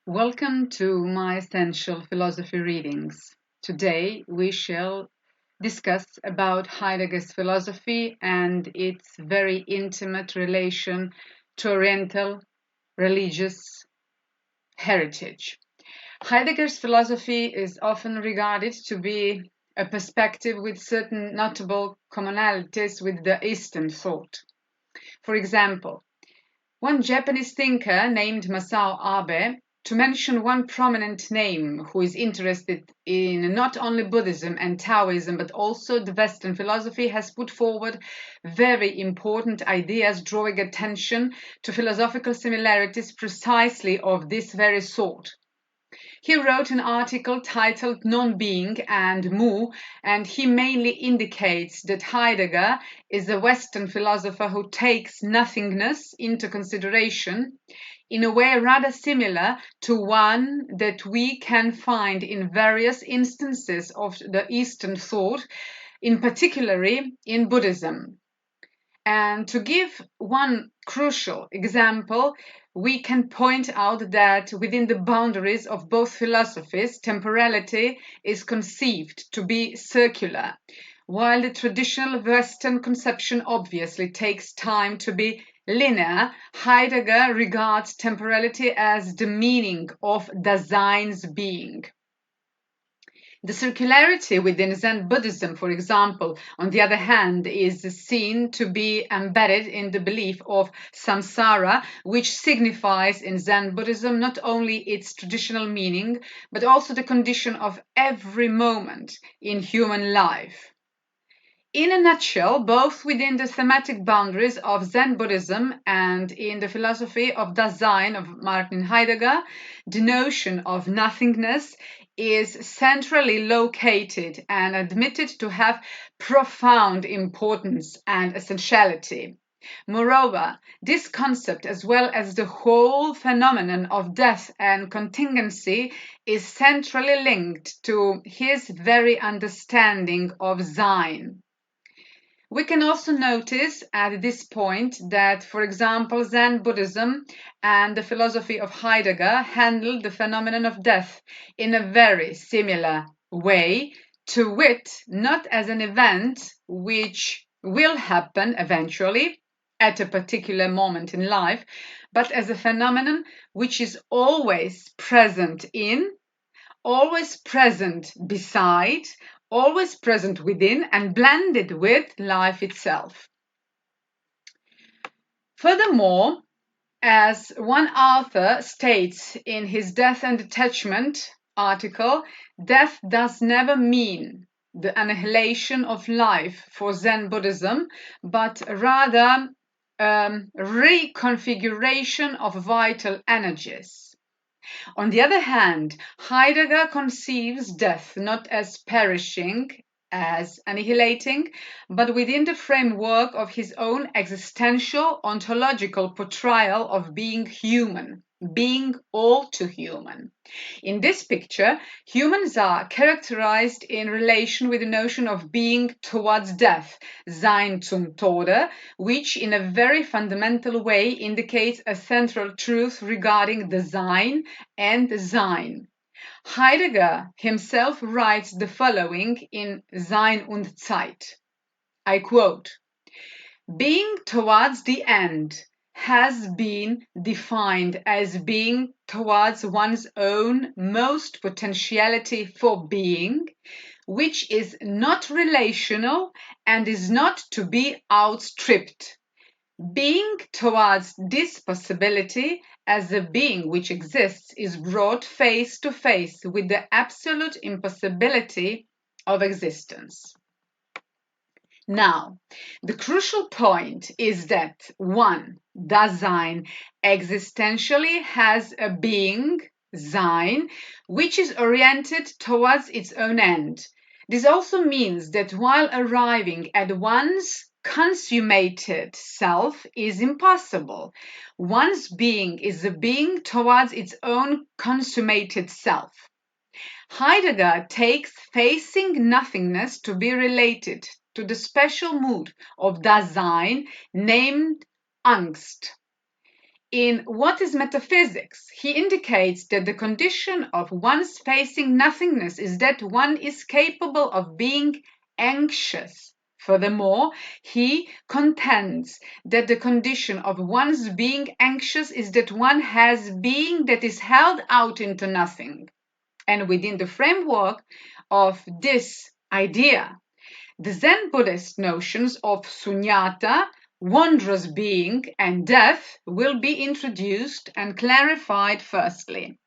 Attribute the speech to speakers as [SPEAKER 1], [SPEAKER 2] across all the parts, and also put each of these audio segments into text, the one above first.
[SPEAKER 1] Welcome to my essential philosophy readings. Today we shall discuss about Heidegger's philosophy and its very intimate relation to Oriental religious heritage. Heidegger's philosophy is often regarded to be a perspective with certain notable commonalities with the Eastern thought. For example, one Japanese thinker named Masao Abe, to mention one prominent name who is interested in not only Buddhism and Taoism but also the Western philosophy, has put forward very important ideas drawing attention to philosophical similarities precisely of this very sort. He wrote an article titled Non-Being and Mu, and he mainly indicates that Heidegger is a Western philosopher who takes nothingness into consideration in a way rather similar to one that we can find in various instances of the Eastern thought, in particularly in Buddhism. And to give one crucial example, we can point out that within the boundaries of both philosophies, temporality is conceived to be circular, while the traditional Western conception obviously takes time to be linear. Heidegger regards temporality as the meaning of Dasein's being. The circularity within Zen Buddhism, for example, on the other hand, is seen to be embedded in the belief of samsara, which signifies in Zen Buddhism not only its traditional meaning, but also the condition of every moment in human life. In a nutshell, both within the thematic boundaries of Zen Buddhism and in the philosophy of Dasein of Martin Heidegger, the notion of nothingness is centrally located and admitted to have profound importance and essentiality. Moreover, this concept, as well as the whole phenomenon of death and contingency, is centrally linked to his very understanding of Sein. We can also notice at this point that, for example, Zen Buddhism and the philosophy of Heidegger handle the phenomenon of death in a very similar way, to wit, not as an event which will happen eventually at a particular moment in life, but as a phenomenon which is always present in, always present beside, always present within, and blended with life itself. Furthermore, as one author states in his Death and Detachment article, death does never mean the annihilation of life for Zen Buddhism, but rather reconfiguration of vital energies. On the other hand, Heidegger conceives death not as perishing, as annihilating, but within the framework of his own existential ontological portrayal of being human, being all too human. In this picture, humans are characterized in relation with the notion of being towards death, Sein zum Tode, which in a very fundamental way indicates a central truth regarding the Sein and the Sein. Heidegger himself writes the following in Sein und Zeit. I quote, "Being towards the end has been defined as being towards one's own most potentiality for being, which is not relational and is not to be outstripped. Being towards this possibility as a being which exists is brought face to face with the absolute impossibility of existence." Now, the crucial point is that one, Dasein, existentially has a being, Sein, which is oriented towards its own end. This also means that while arriving at one's consummated self is impossible, one's being is a being towards its own consummated self. Heidegger takes facing nothingness to be related to the special mood of Dasein named Angst. In What is Metaphysics, he indicates that the condition of one's facing nothingness is that one is capable of being anxious. Furthermore, he contends that the condition of one's being anxious is that one has being that is held out into nothing. And within the framework of this idea, the Zen Buddhist notions of sunyata, wondrous being, and death will be introduced and clarified firstly.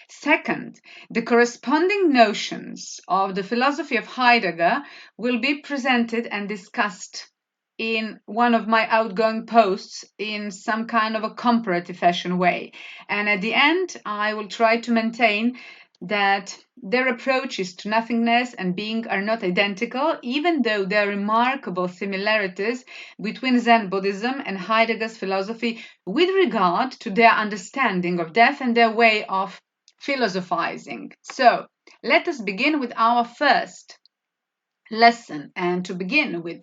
[SPEAKER 1] Second, the corresponding notions of the philosophy of Heidegger will be presented and discussed in one of my outgoing posts in some kind of a comparative fashion way. And at the end, I will try to maintain that their approaches to nothingness and being are not identical, even though there are remarkable similarities between Zen Buddhism and Heidegger's philosophy with regard to their understanding of death and their way of philosophizing. So, let us begin with our first lesson. And to begin with,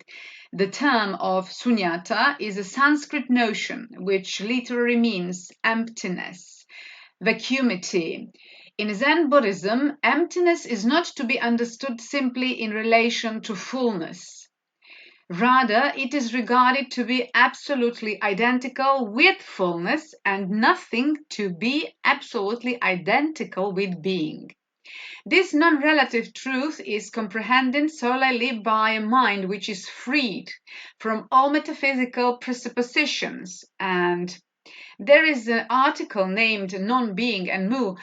[SPEAKER 1] the term of sunyata is a Sanskrit notion which literally means emptiness, vacuumity. In Zen Buddhism, emptiness is not to be understood simply in relation to fullness. Rather, it is regarded to be absolutely identical with fullness and nothing to be absolutely identical with being. This non-relative truth is comprehended solely by a mind which is freed from all metaphysical presuppositions. And there is an article named Non-Being and Mu,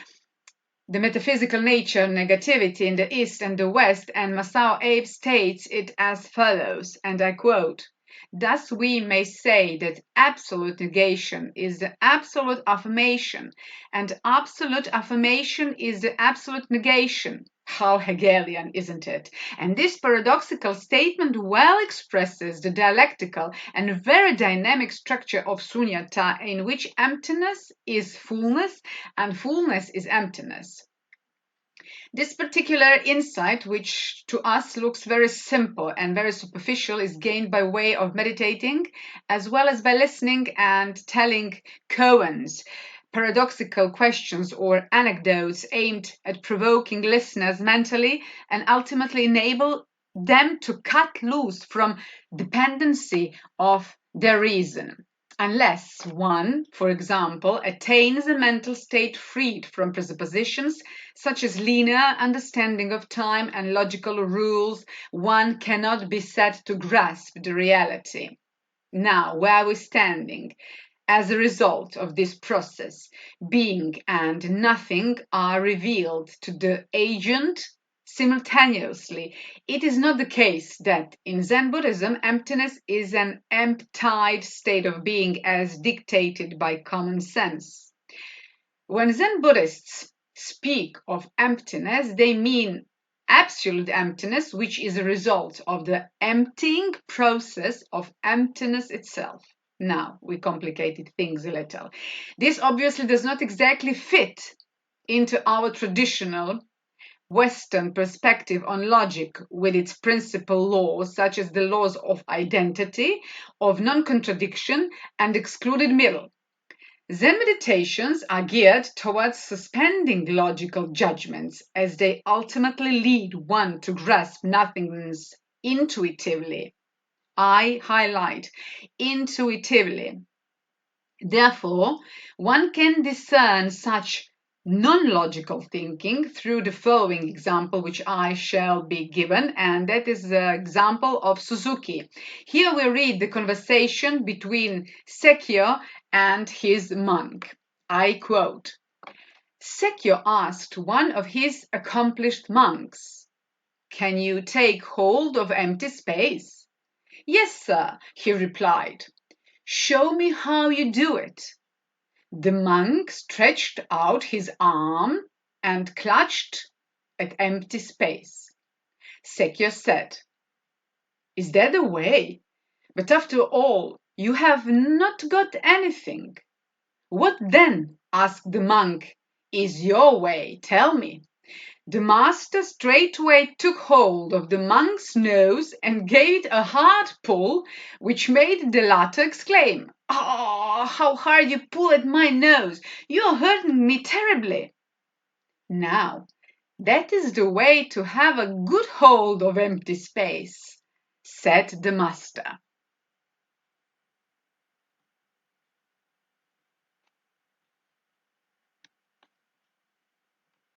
[SPEAKER 1] the metaphysical nature negativity in the East and the West, and Masao Abe states it as follows, and I quote, "Thus we may say that absolute negation is the absolute affirmation, and absolute affirmation is the absolute negation." How Hegelian, isn't it? And this paradoxical statement well expresses the dialectical and very dynamic structure of sunyata, in which emptiness is fullness and fullness is emptiness. This particular insight, which to us looks very simple and very superficial, is gained by way of meditating, as well as by listening and telling koans, paradoxical questions or anecdotes aimed at provoking listeners mentally and ultimately enable them to cut loose from dependency of their reason. Unless one, for example, attains a mental state freed from presuppositions such as linear understanding of time and logical rules, one cannot be said to grasp the reality. Now, where are we standing? As a result of this process, being and nothing are revealed to the agent simultaneously. It is not the case that in Zen Buddhism, emptiness is an emptied state of being as dictated by common sense. When Zen Buddhists speak of emptiness, they mean absolute emptiness, which is a result of the emptying process of emptiness itself. Now, we complicated things a little. This obviously does not exactly fit into our traditional Western perspective on logic with its principal laws, such as the laws of identity, of non-contradiction, and excluded middle. Zen meditations are geared towards suspending logical judgments as they ultimately lead one to grasp nothingness intuitively. I highlight intuitively. Therefore, one can discern such non-logical thinking through the following example, which I shall be given, and that is the example of Suzuki. Here we read the conversation between Sekyo and his monk. I quote, "Sekyo asked one of his accomplished monks, 'Can you take hold of empty space?' 'Yes, sir,' he replied. 'Show me how you do it.' The monk stretched out his arm and clutched at empty space. Sekyo said, 'Is that the way? But after all, you have not got anything.' 'What then?' asked the monk, 'is your way? Tell me.' The master straightway took hold of the monk's nose and gave it a hard pull, which made the latter exclaim, "Oh, how hard you pull at my nose! You're hurting me terribly." "Now, that is the way to have a good hold of empty space," said the master.